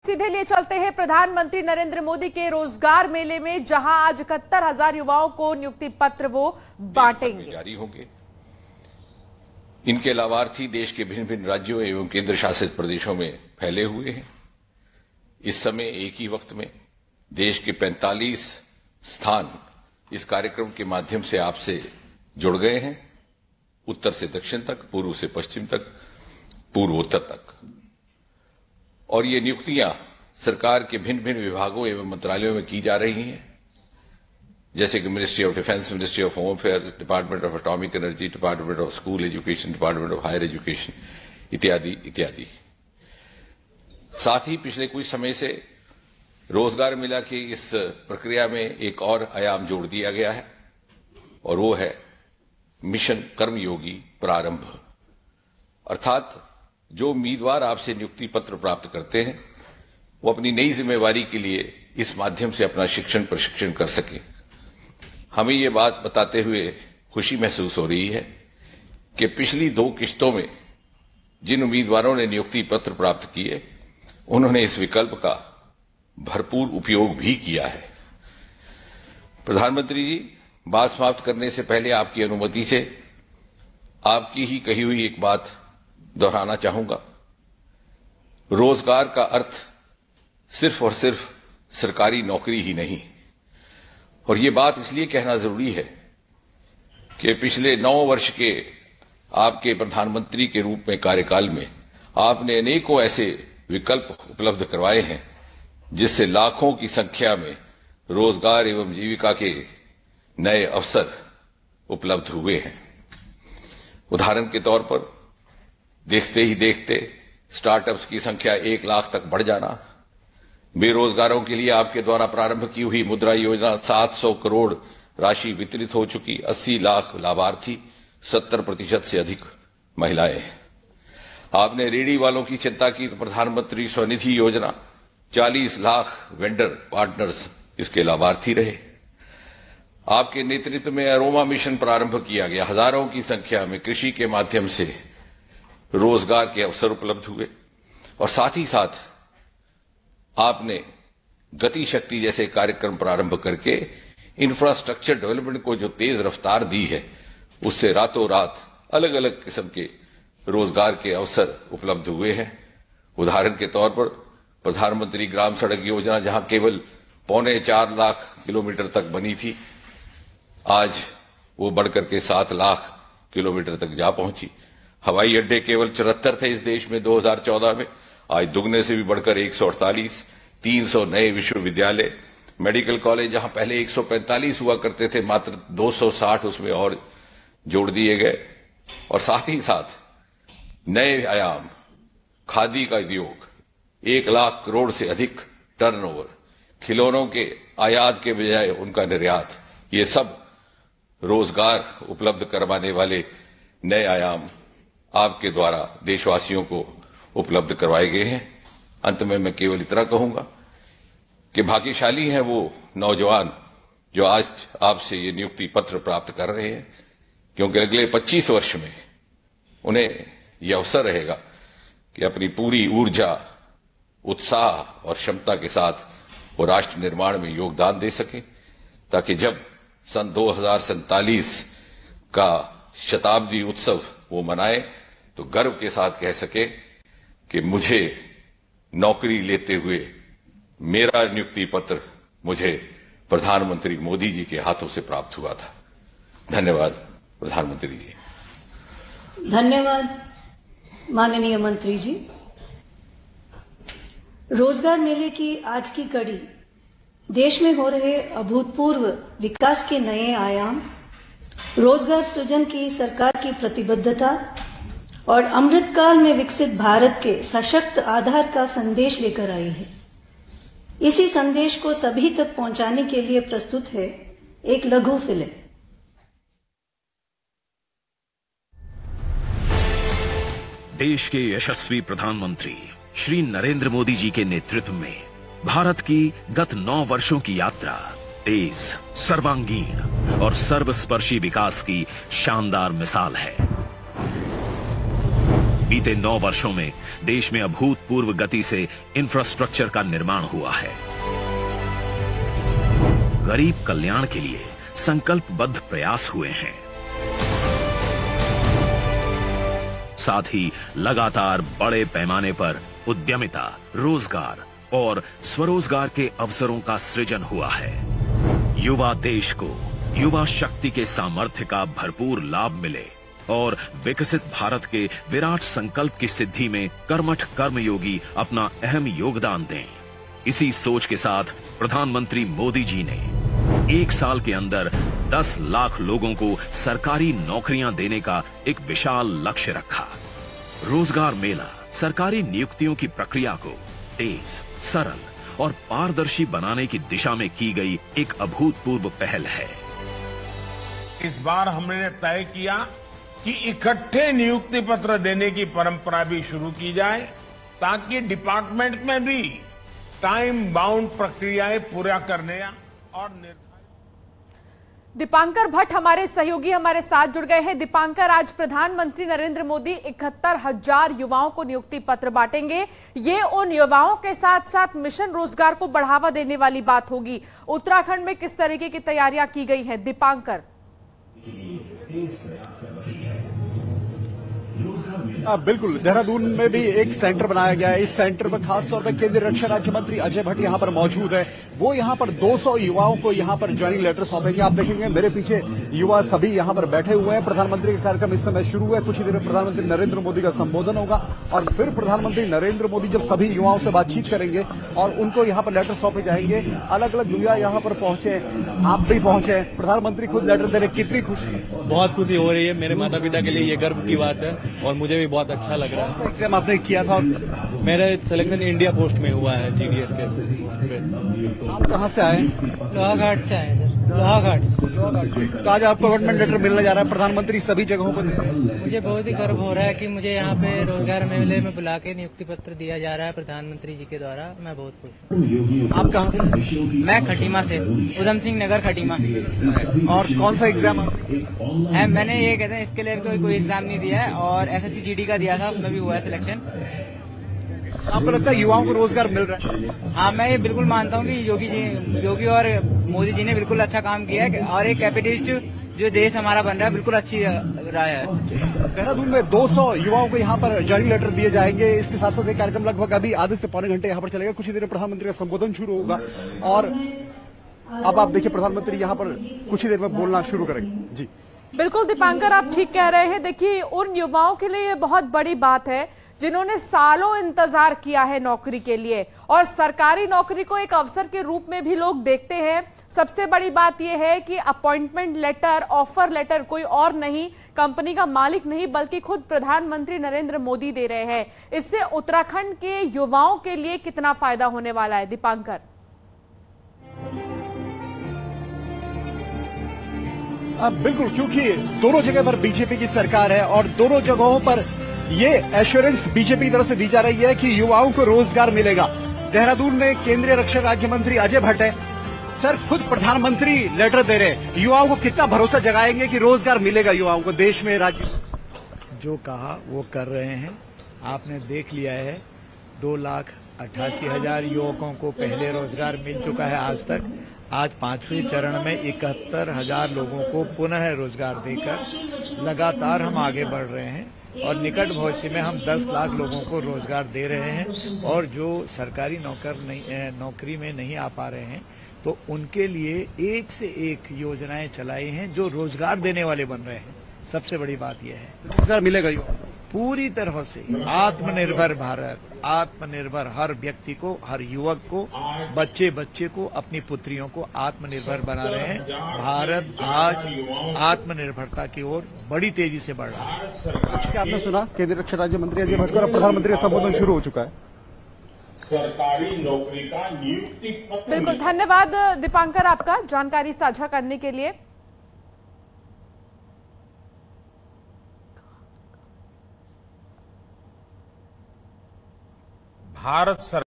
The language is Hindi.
सीधे लिए चलते हैं प्रधानमंत्री नरेंद्र मोदी के रोजगार मेले में, जहां आज 71,000 युवाओं को नियुक्ति पत्र वो बांटेंगे। जारी होंगे। इनके लाभार्थी देश के भिन्न भिन्न राज्यों एवं केंद्र शासित प्रदेशों में फैले हुए हैं। इस समय एक ही वक्त में देश के 45 स्थान इस कार्यक्रम के माध्यम से आपसे जुड़ गए हैं। उत्तर से दक्षिण तक, पूर्व से पश्चिम तक, पूर्वोत्तर तक। और ये नियुक्तियां सरकार के भिन्न भिन्न विभागों एवं मंत्रालयों में की जा रही हैं, जैसे कि ministry of defence, ministry of home affairs, department of atomic energy, department of school education, department of higher education इत्यादि इत्यादि। साथ ही पिछले कुछ समय से रोजगार मेला की इस प्रक्रिया में एक और आयाम जोड़ दिया गया है, और वो है मिशन कर्मयोगी प्रारंभ। अर्थात जो उम्मीदवार आपसे नियुक्ति पत्र प्राप्त करते हैं वो अपनी नई जिम्मेवारी के लिए इस माध्यम से अपना शिक्षण प्रशिक्षण कर सके। हमें ये बात बताते हुए खुशी महसूस हो रही है कि पिछली 2 किश्तों में जिन उम्मीदवारों ने नियुक्ति पत्र प्राप्त किए, उन्होंने इस विकल्प का भरपूर उपयोग भी किया है। प्रधानमंत्री जी, बात समाप्त करने से पहले आपकी अनुमति से आपकी ही कही हुई एक बात दोहराना चाहूंगा। रोजगार का अर्थ सिर्फ और सिर्फ सरकारी नौकरी ही नहीं, और ये बात इसलिए कहना जरूरी है कि पिछले 9 वर्ष के आपके प्रधानमंत्री के रूप में कार्यकाल में आपने अनेकों ऐसे विकल्प उपलब्ध करवाए हैं जिससे लाखों की संख्या में रोजगार एवं जीविका के नए अवसर उपलब्ध हुए हैं। उदाहरण के तौर पर देखते ही देखते स्टार्टअप्स की संख्या 1 लाख तक बढ़ जाना, बेरोजगारों के लिए आपके द्वारा प्रारंभ की हुई मुद्रा योजना 700 करोड़ राशि वितरित हो चुकी, 80 लाख लाभार्थी, 70% से अधिक महिलाएं। आपने रेहड़ी वालों की चिंता की तो प्रधानमंत्री स्वनिधि योजना, 40 लाख वेंडर पार्टनर्स इसके लाभार्थी रहे। आपके नेतृत्व में अरोमा मिशन प्रारंभ किया गया, हजारों की संख्या में कृषि के माध्यम से रोजगार के अवसर उपलब्ध हुए। और साथ ही साथ आपने गति शक्ति जैसे कार्यक्रम प्रारंभ करके इंफ्रास्ट्रक्चर डेवलपमेंट को जो तेज रफ्तार दी है, उससे रातों रात अलग अलग किस्म के रोजगार के अवसर उपलब्ध हुए हैं। उदाहरण के तौर पर प्रधानमंत्री ग्राम सड़क योजना, जहां केवल 4.25 लाख किलोमीटर तक बनी थी, आज वो बढ़कर के 7 लाख किलोमीटर तक जा पहुंची। हवाई अड्डे केवल 74 थे इस देश में 2014 में, आज दुगने से भी बढ़कर 148, 300 नए विश्वविद्यालय, मेडिकल कॉलेज जहां पहले 145 हुआ करते थे, मात्र 260 उसमें और जोड़ दिए गए। और साथ ही साथ नए आयाम, खादी का उद्योग, 1 लाख करोड़ से अधिक टर्नओवर, खिलौनों के आयात के बजाय उनका निर्यात, ये सब रोजगार उपलब्ध करवाने वाले नए आयाम आपके द्वारा देशवासियों को उपलब्ध करवाए गए हैं। अंत में मैं केवल इतना कहूंगा कि भाग्यशाली हैं वो नौजवान जो आज आपसे ये नियुक्ति पत्र प्राप्त कर रहे हैं, क्योंकि अगले 25 वर्ष में उन्हें यह अवसर रहेगा कि अपनी पूरी ऊर्जा, उत्साह और क्षमता के साथ वो राष्ट्र निर्माण में योगदान दे सके, ताकि जब सन 2047 का शताब्दी उत्सव वो मनाए तो गर्व के साथ कह सके कि मुझे नौकरी लेते हुए मेरा नियुक्ति पत्र मुझे प्रधानमंत्री मोदी जी के हाथों से प्राप्त हुआ था। धन्यवाद प्रधानमंत्री जी। धन्यवाद माननीय मंत्री जी। रोजगार मेले की आज की कड़ी देश में हो रहे अभूतपूर्व विकास के नए आयाम, रोजगार सृजन की सरकार की प्रतिबद्धता और अमृतकाल में विकसित भारत के सशक्त आधार का संदेश लेकर आई है। इसी संदेश को सभी तक पहुंचाने के लिए प्रस्तुत है एक लघु फिल्म। देश के यशस्वी प्रधानमंत्री श्री नरेंद्र मोदी जी के नेतृत्व में भारत की गत 9 वर्षों की यात्रा तेज, सर्वांगीण और सर्वस्पर्शी विकास की शानदार मिसाल है। बीते 9 वर्षों में देश में अभूतपूर्व गति से इंफ्रास्ट्रक्चर का निर्माण हुआ है। गरीब कल्याण के लिए संकल्पबद्ध प्रयास हुए हैं। साथ ही लगातार बड़े पैमाने पर उद्यमिता, रोजगार और स्वरोजगार के अवसरों का सृजन हुआ है। युवा देश को युवा शक्ति के सामर्थ्य का भरपूर लाभ मिले और विकसित भारत के विराट संकल्प की सिद्धि में कर्मठ कर्मयोगी अपना अहम योगदान दें। इसी सोच के साथ प्रधानमंत्री मोदी जी ने 1 साल के अंदर 10 लाख लोगों को सरकारी नौकरियां देने का एक विशाल लक्ष्य रखा। रोजगार मेला सरकारी नियुक्तियों की प्रक्रिया को तेज, सरल और पारदर्शी बनाने की दिशा में की गई एक अभूतपूर्व पहल है। इस बार हमने तय किया कि इकट्ठे नियुक्ति पत्र देने की परंपरा भी शुरू की जाए, ताकि डिपार्टमेंट में भी टाइम बाउंड प्रक्रियाएं पूरा करने और दीपांकर भट्ट हमारे सहयोगी हमारे साथ जुड़ गए हैं। दीपांकर, आज प्रधानमंत्री नरेंद्र मोदी 71,000 युवाओं को नियुक्ति पत्र बांटेंगे। ये उन युवाओं के साथ साथ मिशन रोजगार को बढ़ावा देने वाली बात होगी। उत्तराखंड में किस तरीके की तैयारियां की गई हैं, दीपांकर? बिल्कुल, देहरादून में भी एक सेंटर बनाया गया है। इस सेंटर में खासतौर पर केंद्रीय रक्षा राज्य मंत्री अजय भट्ट यहां पर मौजूद है। वो यहां पर 200 युवाओं को यहां पर ज्वाइनिंग लेटर सौंपेंगे। आप देखेंगे मेरे पीछे युवा सभी यहां पर बैठे हुए हैं। प्रधानमंत्री का कार्यक्रम इस समय शुरू है। कुछ ही देर में प्रधानमंत्री नरेंद्र मोदी का संबोधन होगा और फिर प्रधानमंत्री नरेंद्र मोदी जब सभी युवाओं से बातचीत करेंगे और उनको यहां पर लेटर सौंपे जाएंगे। अलग अलग युवा यहां पर पहुंचे, आप भी पहुंचे, प्रधानमंत्री खुद लेटर दे रहे, कितनी खुशी? बहुत खुशी हो रही है। मेरे माता पिता के लिए ये गर्व की बात है और मुझे भी बहुत अच्छा लग रहा है। एग्जाम आपने किया था? मेरा सिलेक्शन इंडिया पोस्ट में हुआ है, जीडीएस के। आप कहाँ से आए? लोहाघाट से आए थे। लोहाघाट। तो आज आपको अपॉइंटमेंट लेटर मिलने जा रहा है, प्रधानमंत्री सभी जगहों पर। मुझे बहुत ही गर्व हो रहा है कि मुझे यहाँ पे रोजगार मेले में बुला के नियुक्ति पत्र दिया जा रहा है प्रधानमंत्री जी के द्वारा। मैं बहुत खुश हूँ। आप कहाँ से? मैं खटीमा से, उधम सिंह नगर खटीमा। और कौन सा एग्जाम? मैंने ये कहते हैं इसके लिए कोई एग्जाम नहीं दिया है और SSC GD का दिया था, उसमें भी हुआ है सिलेक्शन। आपको लगता है युवाओं को रोजगार मिल रहा है? हाँ, मैं ये बिल्कुल मानता हूँ कि योगी और मोदी जी ने बिल्कुल अच्छा काम किया है और एक कैपिटलिस्ट जो देश हमारा बन रहा है बिल्कुल अच्छी राय है। देहरादून में 200 युवाओं को यहाँ पर ज्वाइनिंग लेटर दिए जाएंगे। इसके साथ साथ ये कार्यक्रम लगभग अभी आधे से पौने घंटे यहाँ पर चलेगा। कुछ ही देर में प्रधानमंत्री का संबोधन शुरू होगा और अब आप देखिए प्रधानमंत्री यहाँ पर कुछ ही देर में बोलना शुरू करेंगे। जी बिल्कुल दीपांकर, आप ठीक कह रहे हैं। देखिए, उन युवाओं के लिए ये बहुत बड़ी बात है जिन्होंने सालों इंतजार किया है नौकरी के लिए और सरकारी नौकरी को एक अवसर के रूप में भी लोग देखते हैं। सबसे बड़ी बात यह है कि अपॉइंटमेंट लेटर, ऑफर लेटर कोई और नहीं, कंपनी का मालिक नहीं, बल्कि खुद प्रधानमंत्री नरेंद्र मोदी दे रहे हैं। इससे उत्तराखंड के युवाओं के लिए कितना फायदा होने वाला है, दीपांकर? बिल्कुल, क्योंकि दोनों जगह पर बीजेपी की सरकार है और दोनों जगहों पर ये एश्योरेंस बीजेपी की तरफ से दी जा रही है कि युवाओं को रोजगार मिलेगा। देहरादून में केंद्रीय रक्षा राज्य मंत्री अजय भट्ट है। सर, खुद प्रधानमंत्री लेटर दे रहे हैं। युवाओं को कितना भरोसा जगाएंगे कि रोजगार मिलेगा युवाओं को देश में, राज्य? जो कहा वो कर रहे हैं। आपने देख लिया है 2,88,000 युवकों को पहले रोजगार मिल चुका है आज तक। आज 5वें चरण में 71,000 लोगों को पुनः रोजगार देकर लगातार हम आगे बढ़ रहे हैं और निकट भविष्य में हम 10 लाख लोगों को रोजगार दे रहे हैं। और जो सरकारी नौकरी में नहीं आ पा रहे हैं तो उनके लिए एक से एक योजनाएं चलाई हैं जो रोजगार देने वाले बन रहे हैं। सबसे बड़ी बात यह है रोजगार मिलेगा पूरी तरह से। आत्मनिर्भर भारत, आत्मनिर्भर हर व्यक्ति को, हर युवक को, बच्चे को, अपनी पुत्रियों को आत्मनिर्भर बना रहे हैं। भारत आज आत्मनिर्भरता की ओर बड़ी तेजी से बढ़ रहा है। आपने सुना केंद्रीय रक्षा राज्य मंत्री अजय भट्ट और प्रधानमंत्री का संबोधन शुरू हो चुका है। सरकारी नौकरी का नियुक्ति पत्र। बिल्कुल, धन्यवाद दीपांकर आपका जानकारी साझा करने के लिए। भारत सरकार